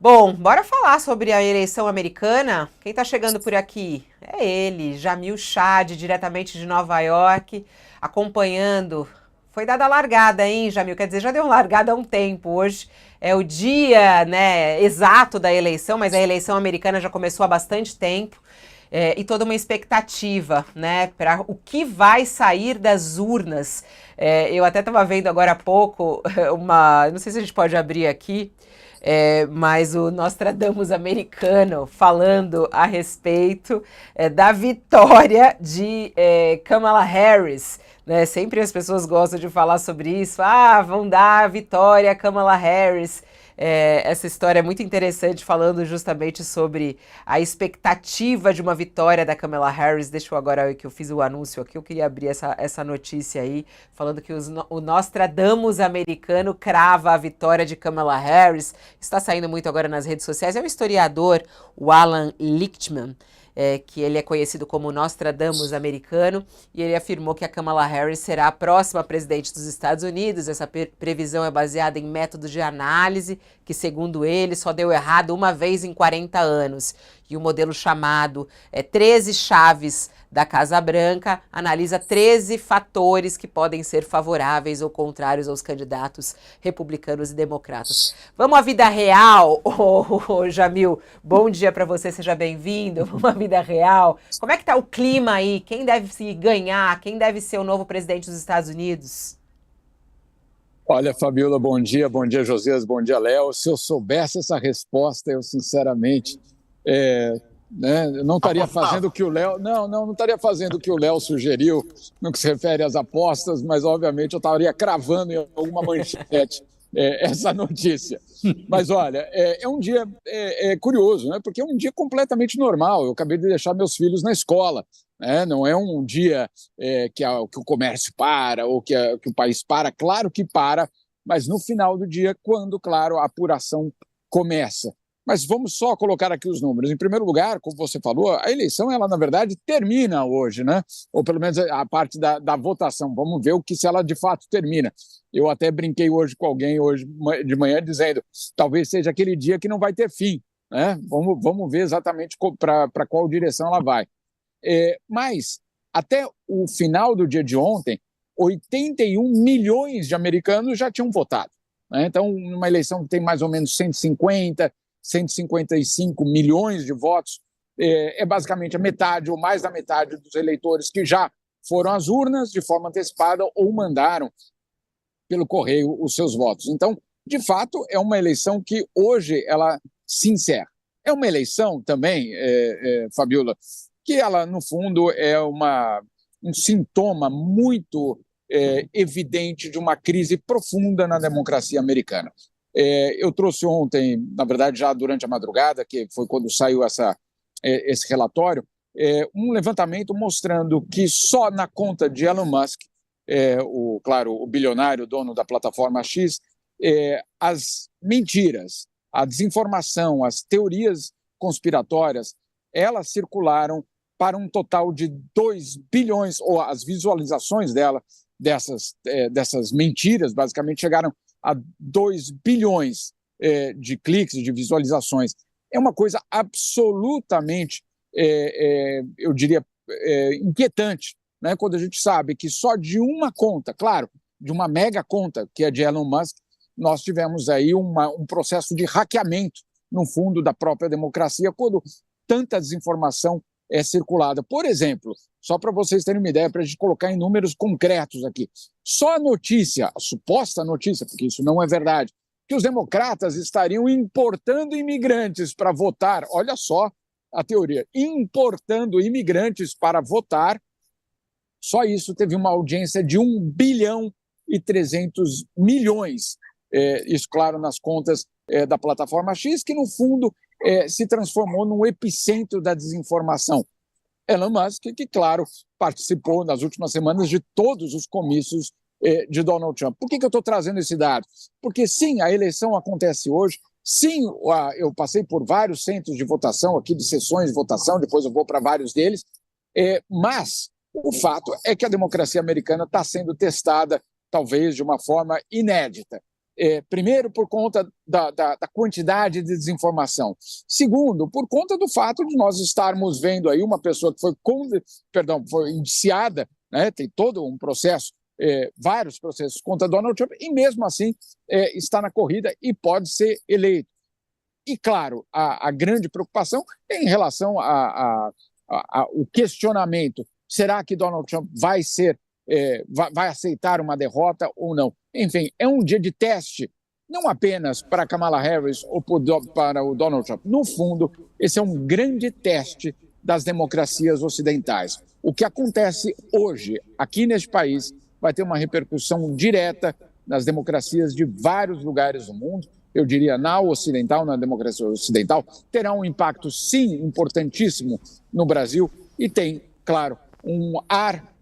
Bom, bora falar sobre a eleição americana. Quem está chegando por aqui é ele, Jamil Chad, diretamente de Nova York, acompanhando. Foi dada a largada, hein, Jamil? Quer dizer, já deu largada há um tempo. Hoje é o dia, né, exato da eleição, mas a eleição americana já começou há bastante tempo. E toda uma expectativa, né, para o que vai sair das urnas. Eu até estava vendo agora há pouco não sei se a gente pode abrir aqui, mas o Nostradamus americano falando a respeito da vitória de Kamala Harris. Né? Sempre as pessoas gostam de falar sobre isso. Ah, vão dar a vitória a Kamala Harris. Essa história é muito interessante, falando justamente sobre a expectativa de uma vitória da Kamala Harris. Deixa eu agora que eu fiz o anúncio aqui, eu queria abrir essa notícia aí, falando que o Nostradamus americano crava a vitória de Kamala Harris. Está saindo muito agora nas redes sociais. É um historiador, o Alan Lichtman, que ele é conhecido como Nostradamus americano, e ele afirmou que a Kamala Harris será a próxima presidente dos Estados Unidos. Essa previsão é baseada em métodos de análise, que, segundo ele, só deu errado uma vez em 40 anos. E o modelo chamado 13 chaves da Casa Branca analisa 13 fatores que podem ser favoráveis ou contrários aos candidatos republicanos e democratas. Vamos à vida real, Jamil. Bom dia para você, seja bem-vindo. Vamos à vida real. Como é que tá o clima aí? Quem deve se ganhar? Quem deve ser o novo presidente dos Estados Unidos? Olha, Fabiola, bom dia, Josias, bom dia, Léo. Se eu soubesse essa resposta, eu sinceramente eu não estaria fazendo o que o Léo. Não estaria fazendo o que o Léo sugeriu no que se refere às apostas, mas obviamente eu estaria cravando em alguma manchete essa notícia. Mas olha, é um dia curioso, né? Porque é um dia completamente normal. Eu acabei de deixar meus filhos na escola. Não é um dia que o comércio para ou que o país para. Claro que para, mas no final do dia, quando, claro, a apuração começa. Mas vamos só colocar aqui os números. Em primeiro lugar, como você falou, a eleição, ela na verdade termina hoje, né? Ou pelo menos a parte da votação. Vamos ver se ela de fato termina. Eu até brinquei hoje com alguém hoje de manhã dizendo talvez seja aquele dia que não vai ter fim, né? Vamos ver exatamente para qual direção ela vai. Mas até o final do dia de ontem, 81 milhões de americanos já tinham votado, né? Então, uma eleição que tem mais ou menos 155 milhões de votos, é basicamente a metade ou mais da metade dos eleitores que já foram às urnas de forma antecipada ou mandaram pelo correio os seus votos. Então, de fato, é uma eleição que hoje ela se encerra. É uma eleição também, Fabiola, que ela, no fundo, é um sintoma muito evidente de uma crise profunda na democracia americana. Eu trouxe ontem, na verdade, já durante a madrugada, que foi quando saiu esse relatório, um levantamento mostrando que só na conta de Elon Musk, claro, o bilionário dono da plataforma X, as mentiras, a desinformação, as teorias conspiratórias, elas circularam para um total de 2 bilhões, ou as visualizações dessas mentiras, basicamente, chegaram a 2 bilhões de cliques, de visualizações. É uma coisa absolutamente, eu diria, inquietante, né? Quando a gente sabe que só de uma conta, claro, de uma mega conta, que é de Elon Musk, nós tivemos aí um processo de hackeamento, no fundo, da própria democracia, quando tanta desinformação é circulada. Por exemplo, só para vocês terem uma ideia, para a gente colocar em números concretos aqui, só a notícia, a suposta notícia, porque isso não é verdade, que os democratas estariam importando imigrantes para votar, olha só a teoria, importando imigrantes para votar, só isso teve uma audiência de 1 bilhão e 300 milhões, isso, claro, nas contas da plataforma X, que, no fundo, se transformou num epicentro da desinformação. Elon Musk, que, claro, participou nas últimas semanas de todos os comícios de Donald Trump. Por que eu estou trazendo esse dado? Porque, sim, a eleição acontece hoje, sim, eu passei por vários centros de votação, aqui de sessões de votação, depois eu vou para vários deles, mas o fato é que a democracia americana está sendo testada, talvez, de uma forma inédita. Primeiro, por conta da quantidade de desinformação. Segundo, por conta do fato de nós estarmos vendo aí uma pessoa que foi indiciada, né, tem todo um processo, vários processos contra Donald Trump, e mesmo assim está na corrida e pode ser eleito. E, claro, a grande preocupação é em relação ao questionamento: será que Donald Trump vai aceitar uma derrota ou não? Enfim, é um dia de teste, não apenas para Kamala Harris ou para o Donald Trump. No fundo, esse é um grande teste das democracias ocidentais. O que acontece hoje aqui neste país vai ter uma repercussão direta nas democracias de vários lugares do mundo. Eu diria na democracia ocidental, terá um impacto, sim, importantíssimo no Brasil e tem, claro, um ar,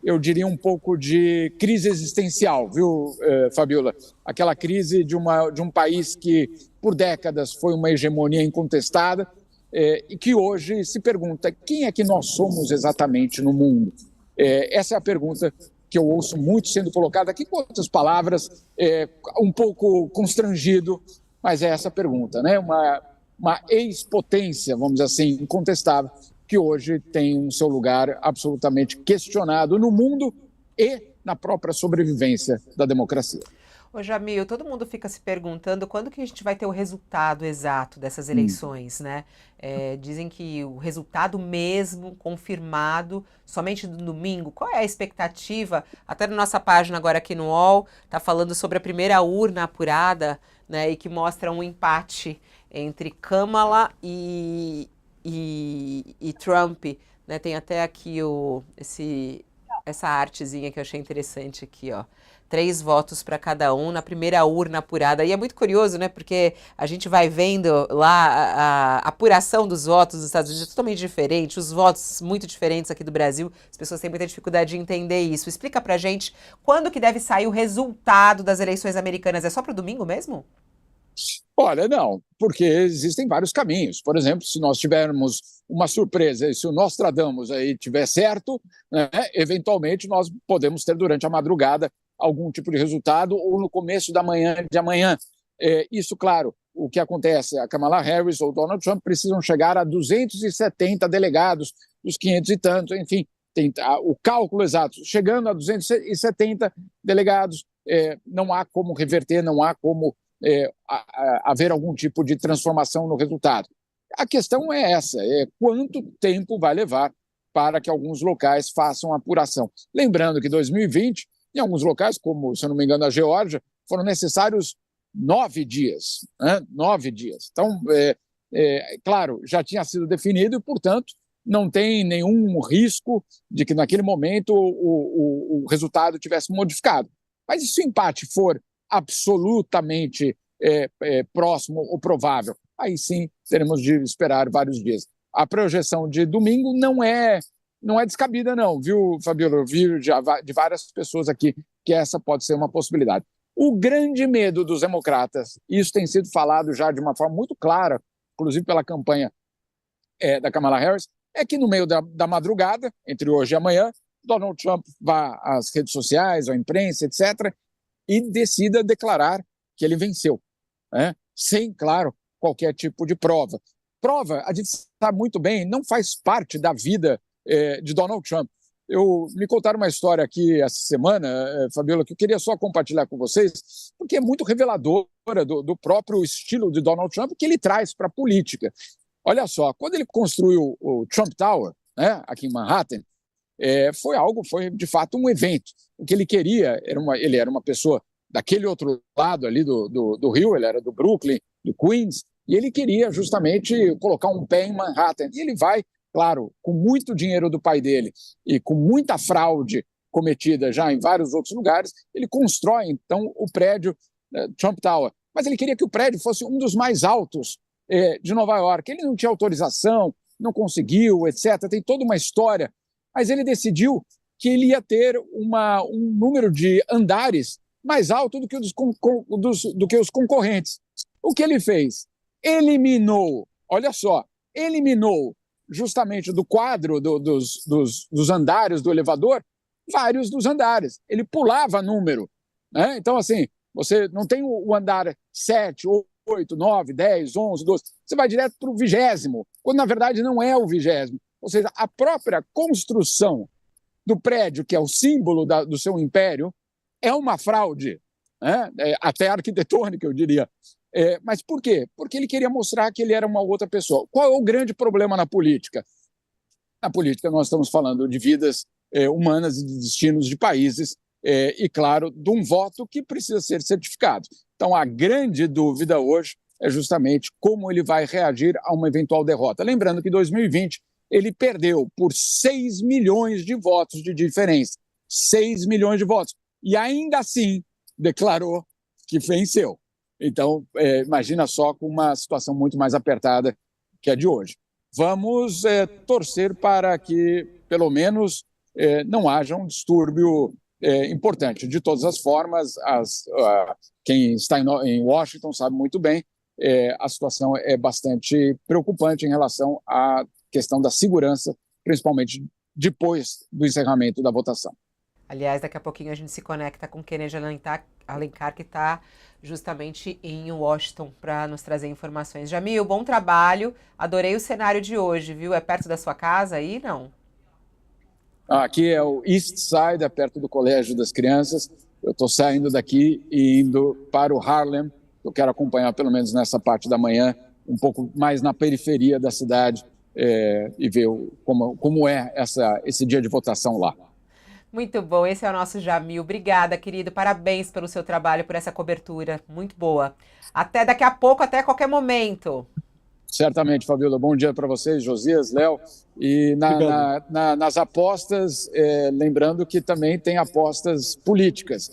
eu diria, um pouco de crise existencial, viu, Fabiola? Aquela crise de um país que, por décadas, foi uma hegemonia incontestada e que hoje se pergunta: quem é que nós somos exatamente no mundo? Essa é a pergunta que eu ouço muito sendo colocada aqui, com outras palavras, um pouco constrangido, mas é essa a pergunta, né? Uma ex-potência, vamos dizer assim, incontestável, que hoje tem o seu lugar absolutamente questionado no mundo e na própria sobrevivência da democracia. Ô Jamil, todo mundo fica se perguntando quando que a gente vai ter o resultado exato dessas eleições, né? Dizem que o resultado mesmo, confirmado, somente no domingo. Qual é a expectativa? Até na nossa página agora aqui no UOL, está falando sobre a primeira urna apurada, né? E que mostra um empate entre Kamala e Trump, né? Tem até aqui essa artezinha que eu achei interessante aqui, ó. 3 votos para cada um na primeira urna apurada. E é muito curioso, né? Porque a gente vai vendo lá a apuração dos votos dos Estados Unidos é totalmente diferente, os votos muito diferentes aqui do Brasil. As pessoas têm muita dificuldade de entender isso. Explica pra gente quando que deve sair o resultado das eleições americanas. É só pro domingo mesmo? Olha, não, porque existem vários caminhos. Por exemplo, se nós tivermos uma surpresa e se o Nostradamus aí tiver certo, né, eventualmente nós podemos ter durante a madrugada algum tipo de resultado ou no começo da manhã de amanhã. Isso, claro, o que acontece, a Kamala Harris ou Donald Trump precisam chegar a 270 delegados dos 500 e tantos, enfim, tem o cálculo exato. Chegando a 270 delegados, não há como reverter, não há como haver algum tipo de transformação no resultado. A questão é essa, quanto tempo vai levar para que alguns locais façam apuração. Lembrando que 2020, em alguns locais, como, se eu não me engano, a Geórgia, foram necessários 9 dias. Né? 9 dias. Então, claro, já tinha sido definido e, portanto, não tem nenhum risco de que naquele momento o resultado tivesse modificado. Mas se o empate for absolutamente próximo ou provável, aí sim teremos de esperar vários dias. A projeção de domingo não é descabida não, viu, Fabiola? Eu vi de várias pessoas aqui que essa pode ser uma possibilidade. O grande medo dos democratas, isso tem sido falado já de uma forma muito clara, inclusive pela campanha da Kamala Harris, é que no meio da madrugada, entre hoje e amanhã, Donald Trump vá às redes sociais, à imprensa, etc., e decida declarar que ele venceu, né? Sem, claro, qualquer tipo de prova. Prova, a gente sabe muito bem, não faz parte da vida de Donald Trump. Me contaram uma história aqui essa semana, Fabiola, que eu queria só compartilhar com vocês, porque é muito reveladora do próprio estilo de Donald Trump que ele traz para a política. Olha só, quando ele construiu o Trump Tower, né, aqui em Manhattan, foi de fato um evento. O que ele queria, ele era uma pessoa daquele outro lado ali do Rio, ele era do Brooklyn, do Queens, e ele queria justamente colocar um pé em Manhattan. E ele vai, claro, com muito dinheiro do pai dele e com muita fraude cometida já em vários outros lugares, ele constrói, então, o prédio Trump Tower. Mas ele queria que o prédio fosse um dos mais altos de Nova York. Ele não tinha autorização, não conseguiu, etc. Tem toda uma história. Mas ele decidiu que ele ia ter um número de andares mais alto do que os concorrentes. O que ele fez? Eliminou justamente do quadro dos andares do elevador, vários dos andares. Ele pulava número, né? Então, assim, Você não tem o andar 7, 8, 9, 10, 11, 12. Você vai direto para o 20º, quando na verdade não é o 20º. Ou seja, a própria construção do prédio, que é o símbolo do seu império, é uma fraude, né? Até arquitetônica, eu diria. Mas por quê? Porque ele queria mostrar que ele era uma outra pessoa. Qual é o grande problema na política? Na política, nós estamos falando de vidas humanas e de destinos de países, e, claro, de um voto que precisa ser certificado. Então, a grande dúvida hoje é justamente como ele vai reagir a uma eventual derrota. Lembrando que em 2020 ele perdeu por 6 milhões de votos de diferença. 6 milhões de votos. E ainda assim declarou que venceu. Então, imagina só com uma situação muito mais apertada que a de hoje. Vamos torcer para que, pelo menos, não haja um distúrbio importante. De todas as formas, quem está em Washington sabe muito bem, a situação é bastante preocupante em relação à questão da segurança, principalmente depois do encerramento da votação. Aliás, daqui a pouquinho a gente se conecta com Kennedy Alencar, que está justamente em Washington para nos trazer informações. Jamil, bom trabalho. Adorei o cenário de hoje, viu? É perto da sua casa aí, não? Aqui é o East Side, é perto do Colégio das Crianças. Eu estou saindo daqui e indo para o Harlem. Eu quero acompanhar, pelo menos nessa parte da manhã, um pouco mais na periferia da cidade e ver como é esse dia de votação lá. Muito bom, esse é o nosso Jamil. Obrigada, querido. Parabéns pelo seu trabalho, por essa cobertura. Muito boa. Até daqui a pouco, até qualquer momento. Certamente, Fabiola. Bom dia para vocês, Josias, Léo. E nas apostas, lembrando que também tem apostas políticas,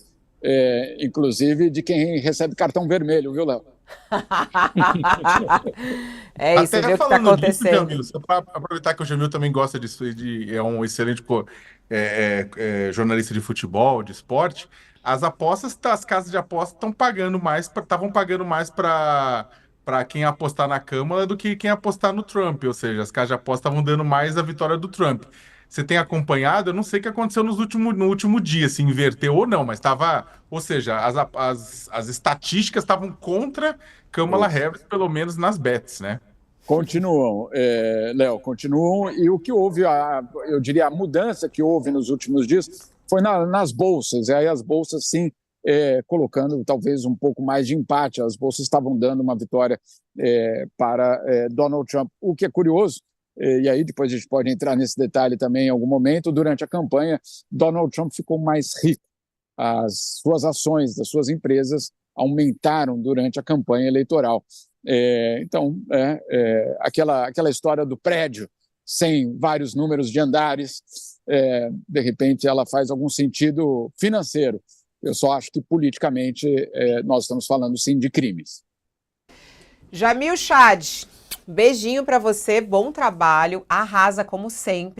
inclusive de quem recebe cartão vermelho, viu, Léo? É isso, ver o que está acontecendo. Jamil, só para aproveitar que o Jamil também gosta disso, é um excelente jornalista de futebol, de esporte. As apostas, as casas de apostas estavam pagando mais para quem apostar na Câmara do que quem apostar no Trump, ou seja, as casas de apostas estavam dando mais a vitória do Trump. Você tem acompanhado? Eu não sei o que aconteceu no último dia, se inverteu ou não, mas estava. Ou seja, as estatísticas estavam contra Kamala Harris, pelo menos nas bets, né? Continuam, Léo, continuam. E o que houve, eu diria, a mudança que houve nos últimos dias foi nas bolsas. E aí as bolsas, sim, colocando talvez um pouco mais de empate. As bolsas estavam dando uma vitória para Donald Trump. O que é curioso, e aí depois a gente pode entrar nesse detalhe também em algum momento, durante a campanha, Donald Trump ficou mais rico. As suas ações das suas empresas aumentaram durante a campanha eleitoral. Então, aquela história do prédio sem vários números de andares, de repente ela faz algum sentido financeiro. Eu só acho que politicamente nós estamos falando sim de crimes. Jamil Chad, beijinho para você, bom trabalho, arrasa como sempre.